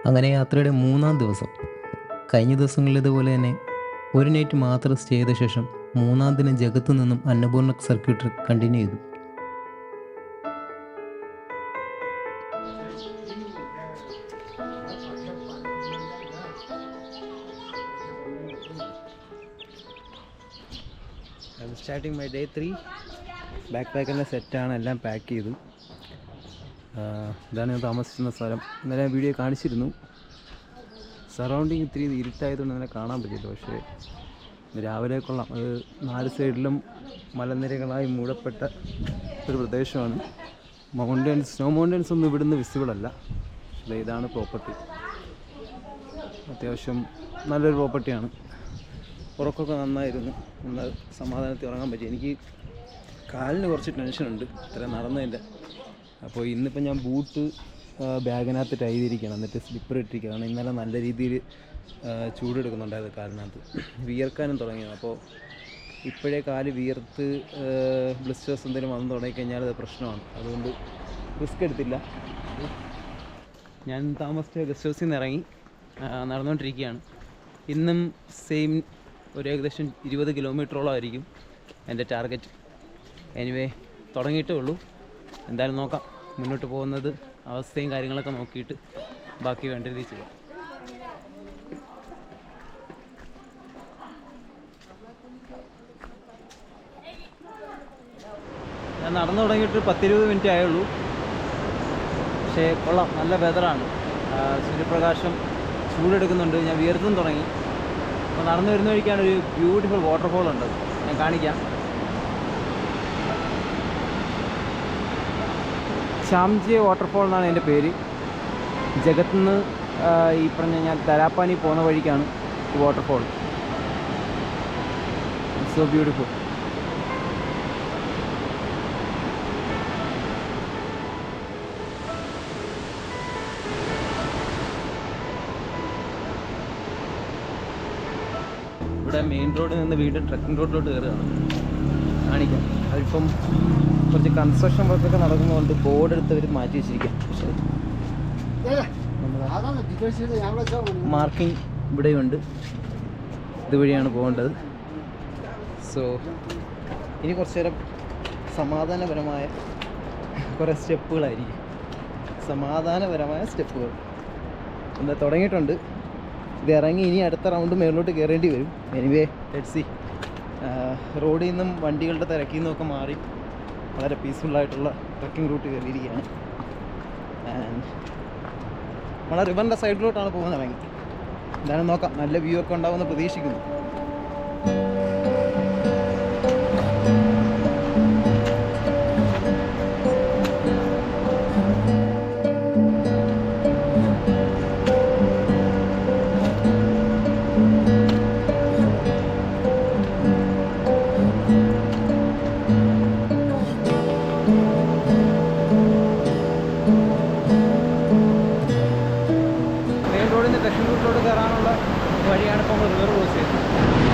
അങ്ങനെ യാത്രയുടെ 3-ാം ദിവസം. കഴിഞ്ഞ ദിവസങ്ങളിലേതുപോലെ തന്നെ ഒരു നൈറ്റ് മാത്രം സ്റ്റേ ചെയ്ത ശേഷം 3-ാം ദിനം ജഗത്ത് നിന്നും അന്നപൂർണ്ണ സർക്യൂട്ട് കണ്ടിന്യൂ ചെയ്തു. Starting my day 3. ബാക്ക് പാക്കെല്ലാം സെറ്റാണ്, എല്ലാം പാക്ക് ചെയ്തു. ഇതാണ് ഞാൻ താമസിക്കുന്ന സ്ഥലം. ഇന്നലെ ഞാൻ വീഡിയോ കാണിച്ചിരുന്നു. സറൗണ്ടിങ് ഇത്തിരി ഇരുട്ടായതുകൊണ്ട് അങ്ങനെ കാണാൻ പറ്റില്ല, പക്ഷേ രാവിലെ കൊള്ളാം. അത് 4 സൈഡിലും മലനിരകളായി മൂടപ്പെട്ട ഒരു പ്രദേശമാണ്. സ്നോ മൗണ്ടൻസ് ഒന്നും ഇവിടുന്ന് വിസിബിൾ അല്ല. ഇതാണ് പ്രോപ്പർട്ടി. അത്യാവശ്യം നല്ലൊരു പ്രോപ്പർട്ടിയാണ്. ഉറക്കമൊക്കെ നന്നായിരുന്നു. എന്നാൽ സമാധാനത്തിൽ ഉറങ്ങാൻ പറ്റി. എനിക്ക് കാലിന് കുറച്ച് ടെൻഷനുണ്ട് ഇത്ര നടന്നതിൻ്റെ. അപ്പോൾ ഇന്നിപ്പോൾ ഞാൻ ബൂട്ട് ബാഗിനകത്ത് ടൈ ചെയ്തിരിക്കുകയാണ്, എന്നിട്ട് സ്ലിപ്പർ ഇട്ടിരിക്കുകയാണ്. ഇന്നലെ നല്ല രീതിയിൽ ചൂടെടുക്കുന്നുണ്ടായത് കാലിനകത്ത്, വിയർക്കാനും തുടങ്ങിയത്. അപ്പോൾ ഇപ്പോഴേ കാല് വിയർത്ത് ബ്ലിസ്റ്റേഴ്സ് എന്തെങ്കിലും വന്ന് തുടങ്ങിക്കഴിഞ്ഞാൽ അത് പ്രശ്നമാണ്. അതുകൊണ്ട് റിസ്ക് എടുത്തില്ല. ഞാൻ താമസിച്ച ഗസ്റ്റ് ഹൗസിൽ നിന്ന് ഇറങ്ങി നടന്നുകൊണ്ടിരിക്കുകയാണ്. ഇന്നും സെയിം ഒരു ഏകദേശം 20 കിലോമീറ്ററോളം ആയിരിക്കും എൻ്റെ ടാർഗറ്റ്. എനിവേ തുടങ്ങിയിട്ടേ ഉള്ളൂ. എന്തായാലും നോക്കാം, മുന്നോട്ട് പോകുന്നത് അവസ്ഥയും കാര്യങ്ങളൊക്കെ നോക്കിയിട്ട് ബാക്കി വേണ്ട രീതിയിൽ ചെയ്യാം. ഞാൻ നടന്നു തുടങ്ങിയിട്ട് 10-20 മിനിറ്റ് ആയുള്ളൂ. പക്ഷേ കൊള്ളാം, നല്ല വെതറാണ്. സൂര്യപ്രകാശം ചൂടെടുക്കുന്നുണ്ട്. ഞാൻ വിയർത്തും തുടങ്ങി. അപ്പോൾ നടന്നു വരുന്ന വഴിക്കാണ് ഒരു ബ്യൂട്ടിഫുൾ വാട്ടർഫോൾ ഉണ്ട്, ഞാൻ കാണിക്കാം. ശ്യാംജി വാട്ടർഫോൾ എന്നാണ് എൻ്റെ പേര്. ജഗത്ത് നിന്ന് ഈ പറഞ്ഞ ഞാൻ തരാപ്പാനി പോകുന്ന വഴിക്കാണ് ഈ വാട്ടർഫോൾ. So beautiful. ഇവിടെ മെയിൻ റോഡിൽ നിന്ന് വീണ്ടും ട്രക്കിംഗ് റോഡിലോട്ട് കയറുകയാണ്, കാണിക്കാം. അതിപ്പം കുറച്ച് കൺസ്ട്രക്ഷൻ വർക്കൊക്കെ നടക്കുന്നതുകൊണ്ട് ബോർഡ് എടുത്തവർ മാറ്റി വെച്ചിരിക്കാം. പക്ഷേ മാർക്കിംഗ് ഇവിടെയുണ്ട്, ഇതുവഴിയാണ് പോകേണ്ടത്. സോ ഇനി കുറച്ച് നേരം സമാധാനപരമായ കുറേ സ്റ്റെപ്പുകളായിരിക്കും. സമാധാനപരമായ സ്റ്റെപ്പുകൾ എന്താ തുടങ്ങിയിട്ടുണ്ട്. ഇത് ഇറങ്ങി ഇനി അടുത്ത റൗണ്ട് മേളിലോട്ട് കയറേണ്ടി വരും. Anyway let's see. റോഡിൽ നിന്നും വണ്ടികളുടെ തിരക്കിൽ നിന്നൊക്കെ മാറി വളരെ പീസ്ഫുള്ളായിട്ടുള്ള ട്രക്കിംഗ് റൂട്ട് കയറിയിരിക്കുകയാണ്. ആൻഡ് നമ്മളെ റിവറിൻ്റെ സൈഡിലോട്ടാണ് പോകുന്നത്. ഇറങ്ങി എന്തായാലും നോക്കാം, നല്ല വ്യൂ ഒക്കെ ഉണ്ടാവുമെന്ന് പ്രതീക്ഷിക്കുന്നു. ട്രക്കിംഗ് റൂട്ടിലോട്ട് കയറാനുള്ള വഴിയാണ് ഇപ്പോൾ നമ്മൾ റിവർ ക്രോസ് ചെയ്യുന്നത്.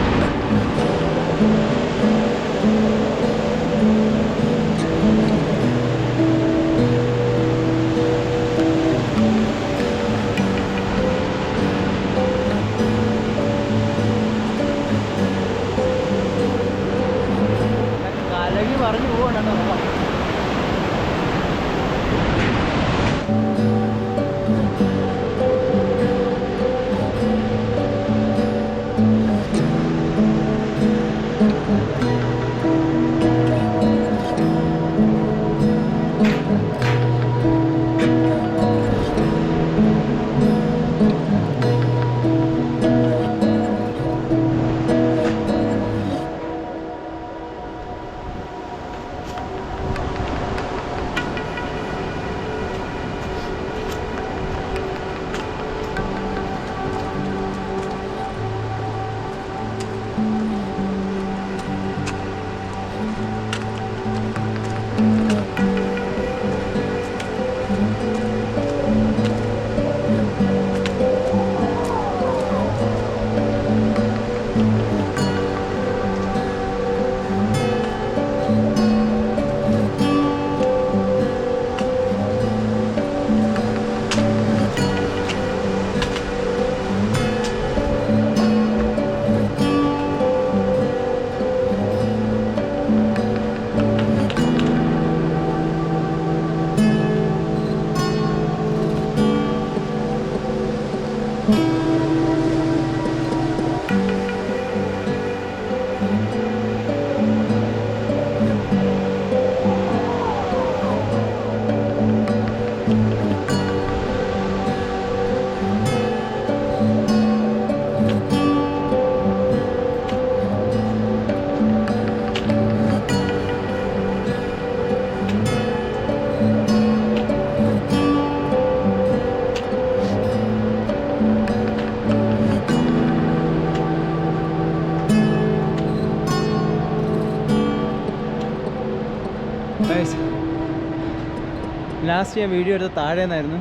ലാസ്റ്റ് ഞാൻ വീഡിയോ എടുത്ത താഴെ നിന്നായിരുന്നു.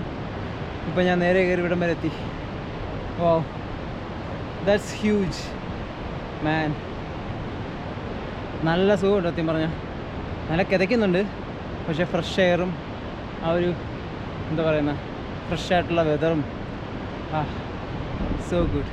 ഇപ്പോൾ ഞാൻ നേരെ കയറി ഇവിടം വരെ എത്തി. ഓ, ദാറ്റ്സ് ഹ്യൂജ് മാൻ. നല്ല സുഖമുണ്ട് സത്യം പറഞ്ഞാൽ. നല്ല കിതയ്ക്കുന്നുണ്ട്, പക്ഷേ ഫ്രഷ് എയറും ആ ഒരു എന്താ പറയുന്ന ഫ്രഷ് ആയിട്ടുള്ള വെതറും സോ ഗുഡ്.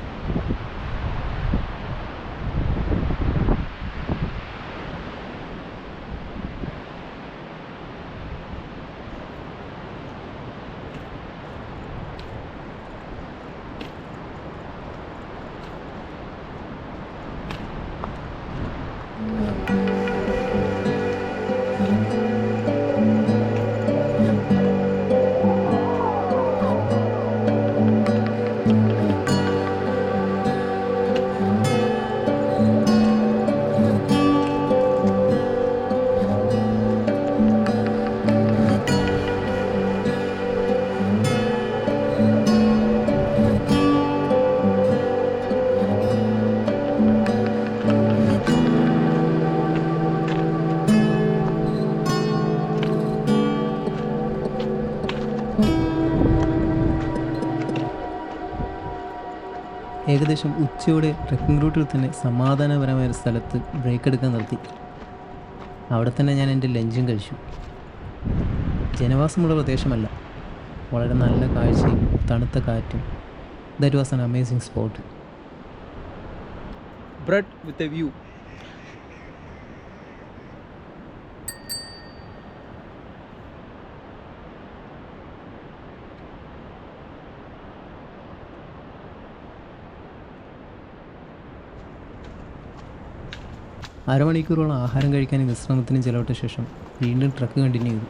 ഏകദേശം ഉച്ചയോടെ ട്രെക്കിംഗ് റൂട്ടിൽ തന്നെ സമാധാനപരമായ ഒരു സ്ഥലത്ത് ബ്രേക്ക് എടുക്കാൻ നിർത്തി. അവിടെ തന്നെ ഞാൻ എൻ്റെ ലഞ്ചും കഴിച്ചു. ജനവാസമുള്ള പ്രദേശമല്ല, വളരെ നല്ല കാഴ്ചയും തണുത്ത കാറ്റും. That was an amazing spot. Bread with a view. അരമണിക്കൂറോളം ആഹാരം കഴിക്കാനും വിശ്രമത്തിനും ചിലവിട്ട ശേഷം വീണ്ടും ട്രക്ക് കണ്ടിന്യൂ ചെയ്തു.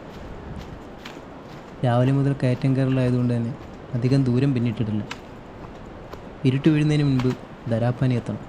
രാവിലെ മുതൽ കയറ്റം കയറലായതുകൊണ്ട് തന്നെ അധികം ദൂരം പിന്നിട്ടിട്ടില്ല. ഇരുട്ട് വീഴുന്നതിന് മുൻപ് ധരാപ്പാനി എത്തണം.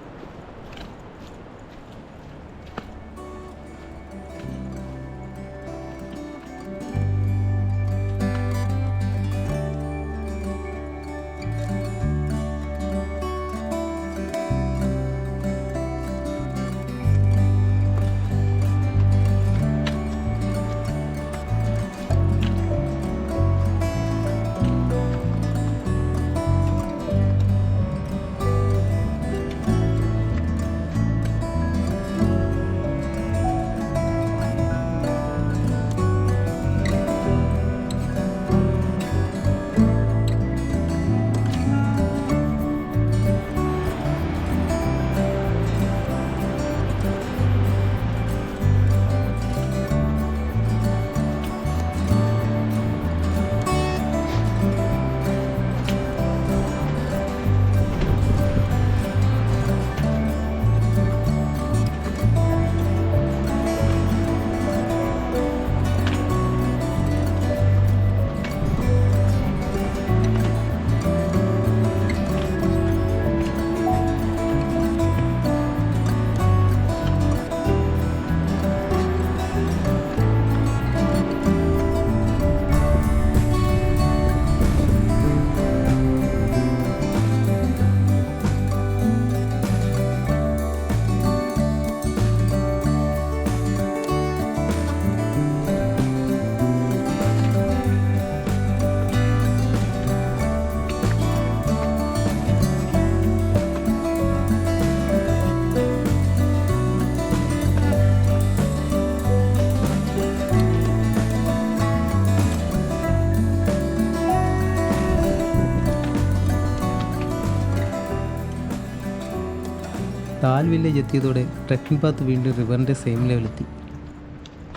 താൽ വില്ലേജ് എത്തിയതോടെ ട്രെക്കിംഗ് പാത്ത് വീണ്ടും റിവറിൻ്റെ സെയിം ലെവലെത്തി.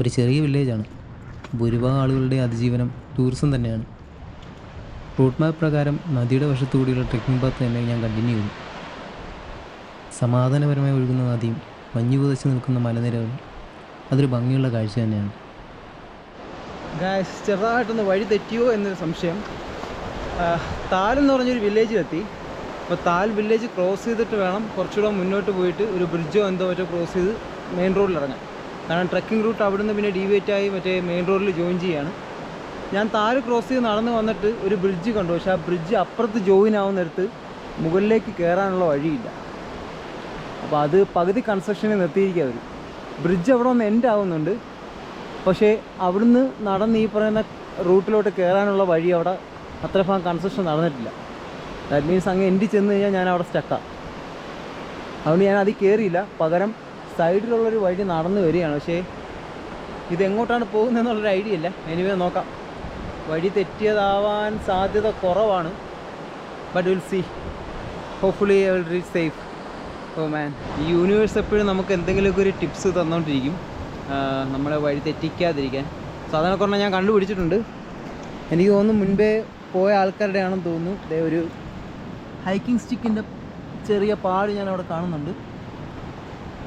ഒരു ചെറിയ വില്ലേജാണ്. ഭൂരിഭാഗം ആളുകളുടെ അതിജീവനം ടൂറിസം തന്നെയാണ്. റൂട്ട് മാപ്പ് പ്രകാരം നദിയുടെ വശത്തുകൂടിയുള്ള ട്രെക്കിംഗ് പാത്ത് തന്നെ ഞാൻ കണ്ടിന്യൂ ചെയ്തു. സമാധാനപരമായി ഒഴുകുന്ന നദിയും മഞ്ഞു പുതച്ച് നിൽക്കുന്ന മലനിരകളും അതൊരു ഭംഗിയുള്ള കാഴ്ച തന്നെയാണ്. ചെറുതായിട്ടൊന്ന് വഴി തെറ്റിയോ എന്നൊരു സംശയം. താൽ എന്ന് പറഞ്ഞൊരു വില്ലേജിലെത്തി. അപ്പോൾ താൽ വില്ലേജ് ക്രോസ് ചെയ്തിട്ട് വേണം കുറച്ചുകൂടെ മുന്നോട്ട് പോയിട്ട് ഒരു ബ്രിഡ്ജോ എന്തോ മറ്റോ ക്രോസ് ചെയ്ത് മെയിൻ റോഡിൽ ഇറങ്ങാൻ. കാരണം ട്രെക്കിംഗ് റൂട്ട് അവിടുന്ന് പിന്നെ ഡീവിയേറ്റായി മറ്റേ മെയിൻ റോഡിൽ ജോയിൻ ചെയ്യാണ്. ഞാൻ താൽ ക്രോസ് ചെയ്ത് നടന്ന് വന്നിട്ട് ഒരു ബ്രിഡ്ജ് കണ്ടു. പക്ഷേ ആ ബ്രിഡ്ജ് അപ്പുറത്ത് ജോയിൻ ആവുന്നിടത്ത് മുകളിലേക്ക് കയറാനുള്ള വഴിയില്ല. അപ്പോൾ അത് പകുതി കൺസ്ട്രക്ഷനിൽ നിർത്തിയിരിക്കുക അവർ. ബ്രിഡ്ജ് അവിടെ ഒന്ന് എൻഡ് ആവുന്നുണ്ട്, പക്ഷേ അവിടുന്ന് നടന്ന് ഈ പറയുന്ന റൂട്ടിലോട്ട് കയറാനുള്ള വഴി അവിടെ അത്ര ഭാഗം കൺസ്ട്രക്ഷൻ നടന്നിട്ടില്ല. ദാറ്റ് മീൻസ് അങ്ങ് എൻഡിൽ ചെന്ന് കഴിഞ്ഞാൽ ഞാൻ അവിടെ സ്റ്റക്കാണ്. അതുകൊണ്ട് ഞാൻ അതിൽ കയറിയില്ല. പകരം സൈഡിലുള്ളൊരു വഴി നടന്നു വരികയാണ്. പക്ഷേ ഇതെങ്ങോട്ടാണ് പോകുന്നതെന്നുള്ളൊരു ഐഡിയ ഇല്ല. എനിവേ നോക്കാം. വഴി തെറ്റിയതാവാൻ സാധ്യത കുറവാണ്. But will see. Hopefully I will reach safe. Oh man, ഈ യൂണിവേഴ്സ് എപ്പോഴും നമുക്ക് എന്തെങ്കിലുമൊക്കെ ഒരു ടിപ്സ് തന്നുകൊണ്ടിരിക്കും നമ്മളെ വഴി തെറ്റിക്കാതിരിക്കാൻ. സാധാരണ കുറഞ്ഞ ഞാൻ കണ്ടുപിടിച്ചിട്ടുണ്ട്. എനിക്ക് തോന്നുന്നു മുൻപേ പോയ ആൾക്കാരുടെ ആണെന്ന് തോന്നുന്നു. ദേ ഒരു ഹൈക്കിംഗ് സ്റ്റിക്കിൻ്റെ ചെറിയ പാട് ഞാൻ അവിടെ കാണുന്നുണ്ട്.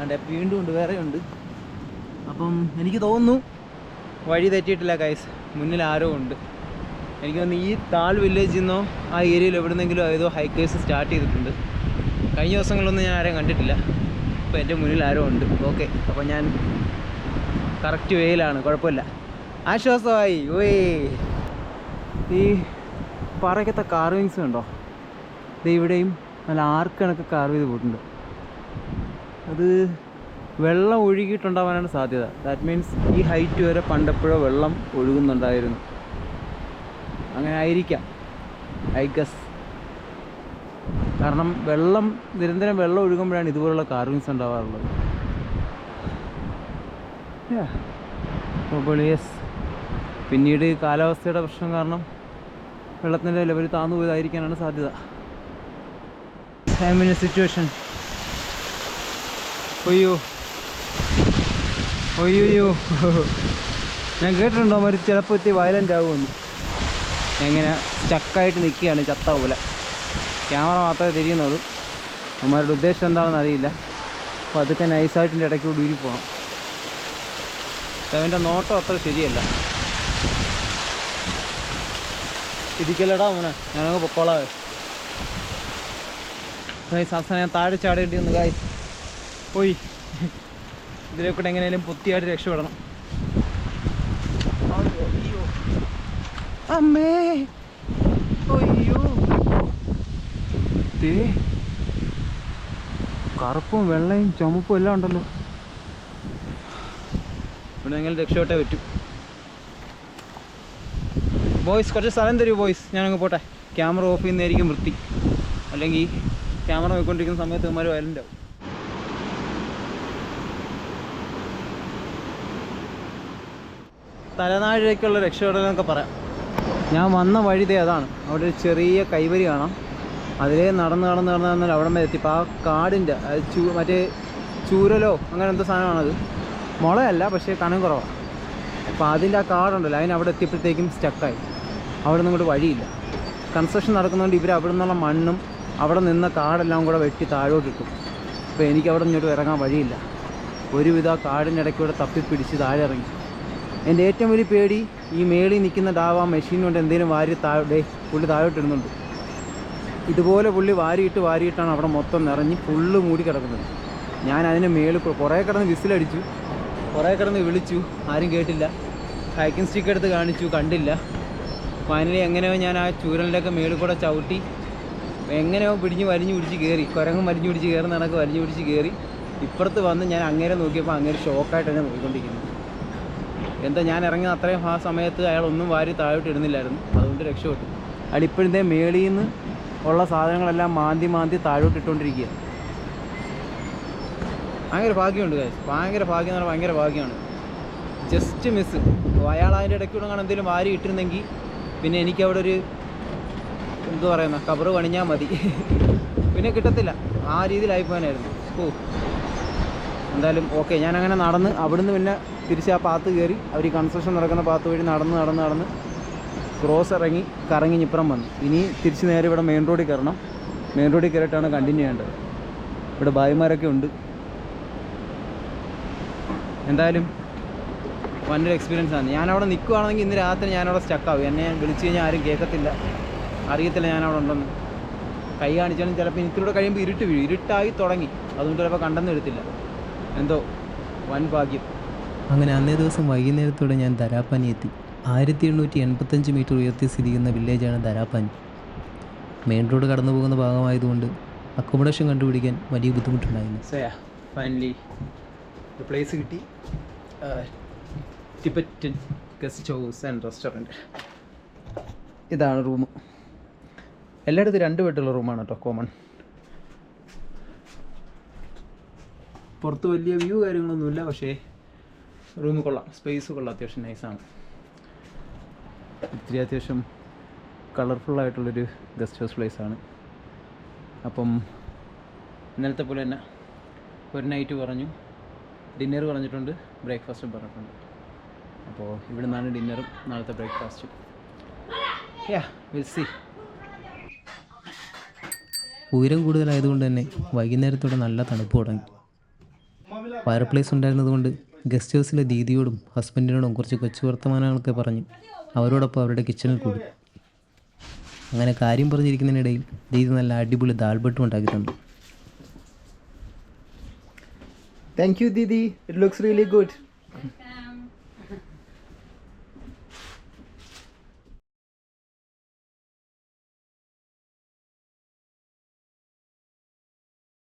അതെ, വീണ്ടും ഉണ്ട്, വേറെ ഉണ്ട്. അപ്പം എനിക്ക് തോന്നുന്നു വഴി തെറ്റിയിട്ടില്ല ഗൈസ്. മുന്നിൽ ആരോ ഉണ്ട്. എനിക്ക് തോന്നുന്നു ഈ താൾ വില്ലേജിൽ നിന്നോ ആ ഏരിയയിൽ എവിടുന്നെങ്കിലും ഏതോ ഹൈക്കേഴ്സ് സ്റ്റാർട്ട് ചെയ്തിട്ടുണ്ട്. കഴിഞ്ഞ ദിവസങ്ങളിലൊന്നും ഞാൻ ആരെയും കണ്ടിട്ടില്ല. അപ്പോൾ എൻ്റെ മുന്നിൽ ആരോ ഉണ്ട്. ഓക്കെ, അപ്പോൾ ഞാൻ കറക്റ്റ് വേയിലാണ്, കുഴപ്പമില്ല. ആശ്വാസമായി. ഓയേ, ഈ പാറയ്ക്കത്തെ കാർവിങ്സ് ഉണ്ടോ? ഇത് ഇവിടെയും നല്ല ആർക്കണൊക്കെ കാർവ് ചെയ്ത് പോയിട്ടുണ്ട്. അത് വെള്ളം ഒഴുകിയിട്ടുണ്ടാവാനാണ് സാധ്യത. ദാറ്റ് മീൻസ് ഈ ഹൈറ്റ് വരെ പണ്ടെപ്പോഴോ വെള്ളം ഒഴുകുന്നുണ്ടായിരുന്നു. അങ്ങനെ ആയിരിക്കാം, ഐ ഗസ്. കാരണം നിരന്തരം വെള്ളം ഒഴുകുമ്പോഴാണ് ഇതുപോലുള്ള കാർവിങ്സ് ഉണ്ടാവാറുള്ളത്. യെസ്. പിന്നീട് കാലാവസ്ഥയുടെ പ്രശ്നം കാരണം വെള്ളത്തിൻ്റെ ലെവൽ താന്നു പോയതായിരിക്കാനാണ് സാധ്യത. I am in a situation. ഒയ്യോ ഒയ്യോ, ഞാൻ കേട്ടിട്ടുണ്ടോ അവർ ചിലപ്പോൾ എത്തി വയലൻ്റ് ആകുമെന്ന്. എങ്ങനെ സ്റ്റക്കായിട്ട് നിൽക്കുകയാണ് ചത്ത പോലെ. ക്യാമറ മാത്രമേ തിരിയുന്നുള്ളൂ. അവന്മാരുടെ ഉദ്ദേശം എന്താണെന്ന് അറിയില്ല. അപ്പോൾ അതൊക്കെ നൈസായിട്ടിൻ്റെ ഇടയ്ക്കൂടി ഊരി പോകണം. അവൻ്റെ നോട്ടം അത്ര ശരിയല്ല. ഇരിക്കലടാ മോനെ, ഞാനങ്ങ് പൊക്കോളാവേ. ഗൈസ്, അവസാനം ഞാൻ താഴെ ചാടേണ്ടി വന്നു ഗൈസ്. പോയി ഇതിലേക്കൂടെ എങ്ങനെയാലും പൊത്തിയായിട്ട് രക്ഷപ്പെടണം. അമ്മേ, അയ്യോ, കറുപ്പും വെള്ളയും ചുമപ്പും എല്ലാം ഉണ്ടല്ലോ. ഇവിടെ എങ്ങനെ രക്ഷപ്പെട്ടേ പറ്റും. ബോയ്സ്, കുറച്ച് സ്ഥലം തരൂ ബോയ്സ്, ഞാനങ്ങ് പോട്ടെ. ക്യാമറ ഓഫ് ചെയ്യുന്നതായിരിക്കും വൃത്തി. അല്ലെങ്കിൽ ക്യാമറ നോക്കിക്കൊണ്ടിരിക്കുന്ന സമയത്ത് ഇവന്മാർ വയലൻ്റ് ആവും. തലനാഴിലേക്കുള്ള രക്ഷപ്പെടലെന്നൊക്കെ പറയാം. ഞാൻ വന്ന വഴിതേ അതാണ്. അവിടെ ഒരു ചെറിയ കൈവരി കാണാം. അതിലേ നടന്ന് അവിടെ വരെ എത്തിയപ്പോൾ ആ കാടിൻ്റെ മറ്റേ ചൂരലോ അങ്ങനെ എന്തോ സാധനമാണത്. മുളയല്ല, പക്ഷേ കനം കുറവാണ്. അപ്പോൾ അതിൻ്റെ ആ കാടുണ്ടല്ലോ, അവിടെ എത്തിയപ്പോഴത്തേക്കും സ്റ്റക്കായി. അവിടെ നിന്ന് ഇങ്ങോട്ട് വഴിയില്ല. കൺസ്ട്രക്ഷൻ നടക്കുന്നതുകൊണ്ട് ഇവർ അവിടെ നിന്നുള്ള മണ്ണും അവിടെ നിന്ന കാടെല്ലാം കൂടെ വെട്ടി താഴോട്ടിട്ടു. അപ്പോൾ എനിക്ക് അവിടെ ഇങ്ങോട്ട് ഇറങ്ങാൻ വഴിയില്ല. ഒരുവിധ കാടിൻ്റെ ഇടയ്ക്കൂടെ തപ്പിപ്പിടിച്ച് താഴെ ഇറങ്ങി. എൻ്റെ ഏറ്റവും വലിയ പേടി ഈ മേളിൽ നിൽക്കുന്ന ഡാവ മെഷീൻ കൊണ്ട് എന്തെങ്കിലും പുള്ളി താഴോട്ടിടുന്നുണ്ട്. ഇതുപോലെ പുള്ളി വാരിയിട്ടാണ് അവിടെ മൊത്തം നിറഞ്ഞ് ഫുള്ള് മൂടി കിടക്കുന്നത്. ഞാൻ അതിന് മേളിൽ കുറേ കിടന്ന് വിസിലടിച്ചു, കുറേ കിടന്ന് വിളിച്ചു, ആരും കേട്ടില്ല. ഹൈക്കിംഗ് സ്റ്റിക്ക് എടുത്ത് കാണിച്ചു, കണ്ടില്ല. ഫൈനലി എങ്ങനെയോ ഞാൻ ആ ചൂരലിൻ്റെയൊക്കെ മേളിൽ കൂടെ ചവിട്ടി എങ്ങനെയോ വലിഞ്ഞു പിടിച്ച് കയറി. കുരങ്ങും വലിഞ്ഞു പിടിച്ച് കയറുന്ന കണക്ക് വലിഞ്ഞു പിടിച്ച് കയറി. ഇപ്പുറത്ത് വന്ന് ഞാൻ അങ്ങേരെ നോക്കിയപ്പോൾ അങ്ങേരെ ഷോക്കായിട്ട് തന്നെ നോക്കിക്കൊണ്ടിരിക്കുന്നു. എന്താ ഞാൻ ഇറങ്ങുന്ന അത്രയും ആ സമയത്ത് അയാളൊന്നും വാരി താഴോട്ട് ഇടുന്നില്ലായിരുന്നു. അതുകൊണ്ട് രക്ഷപ്പെട്ടു. അയാൾ ഇപ്പോഴത്തെ മേളിൽ നിന്ന് ഉള്ള സാധനങ്ങളെല്ലാം മാന്തി താഴോട്ട് ഇട്ടുകൊണ്ടിരിക്കുക. ഭയങ്കര ഭാഗ്യമുണ്ട് കാര്യം. ഭയങ്കര ഭാഗ്യം എന്ന് പറഞ്ഞാൽ ഭയങ്കര ഭാഗ്യമാണ്. Just miss. അയാൾ അതിൻ്റെ ഇടയ്ക്കൂടെ കാണാൻ എന്തെങ്കിലും വാരി ഇട്ടിരുന്നെങ്കിൽ പിന്നെ എനിക്കവിടെ ഒരു എന്തു പറയുന്ന കബറ് പണിഞ്ഞാൽ മതി. പിന്നെ കിട്ടത്തില്ല. ആ രീതിയിലായിപ്പോനായിരുന്നു. എന്തായാലും ഓക്കെ. ഞാനങ്ങനെ നടന്ന് അവിടുന്ന് പിന്നെ തിരിച്ച് ആ പാത്ത് കയറി അവർ ഈ കൺസ്ട്രക്ഷൻ നടക്കുന്ന പാത്ത് വഴി നടന്ന് ക്രോസ് ഇറങ്ങി കറങ്ങി ഇപ്പുറം വന്നു. ഇനി തിരിച്ച് നേരെ ഇവിടെ മെയിൻ റോഡിൽ കയറണം. മെയിൻ റോഡിൽ കയറിയിട്ടാണ് കണ്ടിന്യൂ ചെയ്യേണ്ടത്. ഇവിടെ ഭായിമാരൊക്കെ ഉണ്ട്. എന്തായാലും വന്നൊരു എക്സ്പീരിയൻസ് ആണ്. ഞാനവിടെ നിൽക്കുകയാണെങ്കിൽ ഇന്ന് രാത്രി ഞാനവിടെ സ്റ്റക്കാവും. എന്നെ വിളിച്ച് കഴിഞ്ഞാൽ ആരും കേൾക്കത്തില്ല, അറിയത്തില്ല ഞാനവിടെ ഉണ്ടെന്ന്. കൈ കാണിച്ചാലും ചിലപ്പോൾ എനിക്കിലൂടെ കഴിയുമ്പോൾ ഇരുട്ടായി തുടങ്ങി. അതുകൊണ്ട് ചിലപ്പോൾ കണ്ടെന്ന് എടുത്തില്ല. എന്തോ വൻ ഭാഗ്യം. അങ്ങനെ അന്നേ ദിവസം വൈകുന്നേരത്തോടെ ഞാൻ ദരാപ്പാനി എത്തി. 1885 മീറ്റർ ഉയർത്തി സ്ഥിതി ചെയ്യുന്ന വില്ലേജാണ് ദരാപ്പാനി. മെയിൻ റോഡ് കടന്നു പോകുന്ന ഭാഗമായതുകൊണ്ട് അക്കോമഡേഷൻ കണ്ടുപിടിക്കാൻ വലിയ ബുദ്ധിമുട്ടുണ്ടായിരുന്നു. ഫൈനലി ഒരു പ്ലേസ് കിട്ടി. Tibetan guest house and restaurant. ഇതാണ് റൂം. എല്ലായിടത്തും 2 ബെഡുള്ള റൂമാണ് കേട്ടോ കോമൺ. പുറത്ത് വലിയ വ്യൂ കാര്യങ്ങളൊന്നുമില്ല, പക്ഷേ റൂം കൊള്ളാം, സ്പേസ് കൊള്ളാം, അത്യാവശ്യം നൈസാണ്. ഇത്തിരി അത്യാവശ്യം കളർഫുള്ളായിട്ടുള്ളൊരു ഗസ്റ്റ് ഹൗസ് പ്ലേസാണ്. അപ്പം ഇന്നലത്തെ പോലെ തന്നെ ഒരു നൈറ്റ് പറഞ്ഞു, ഡിന്നർ പറഞ്ഞിട്ടുണ്ട്, ബ്രേക്ക്ഫാസ്റ്റും പറഞ്ഞിട്ടുണ്ട്. അപ്പോൾ ഇവിടെ നിന്നാണ് ഡിന്നറും നാളത്തെ ബ്രേക്ക്ഫാസ്റ്റും. Will see. ഉയരം കൂടുതലായതുകൊണ്ട് തന്നെ വൈകുന്നേരത്തോടെ നല്ല തണുപ്പ് തുടങ്ങി. ഫയർ പ്ലേസ് ഉണ്ടായിരുന്നതുകൊണ്ട് ഗസ്റ്റ് ഹൗസിലെ ദീദിയോടും ഹസ്ബൻഡിനോടും കുറച്ച് കൊച്ചു വർത്തമാനങ്ങളൊക്കെ പറഞ്ഞ് അവരോടൊപ്പം അവരുടെ കിച്ചണിൽ കൂടി. അങ്ങനെ കാര്യം പറഞ്ഞിരിക്കുന്നതിനിടയിൽ ദീദി നല്ല അടിപൊളി ദാൽബട്ടും ഉണ്ടാക്കി തന്നു. Thank you Didi, it looks really good.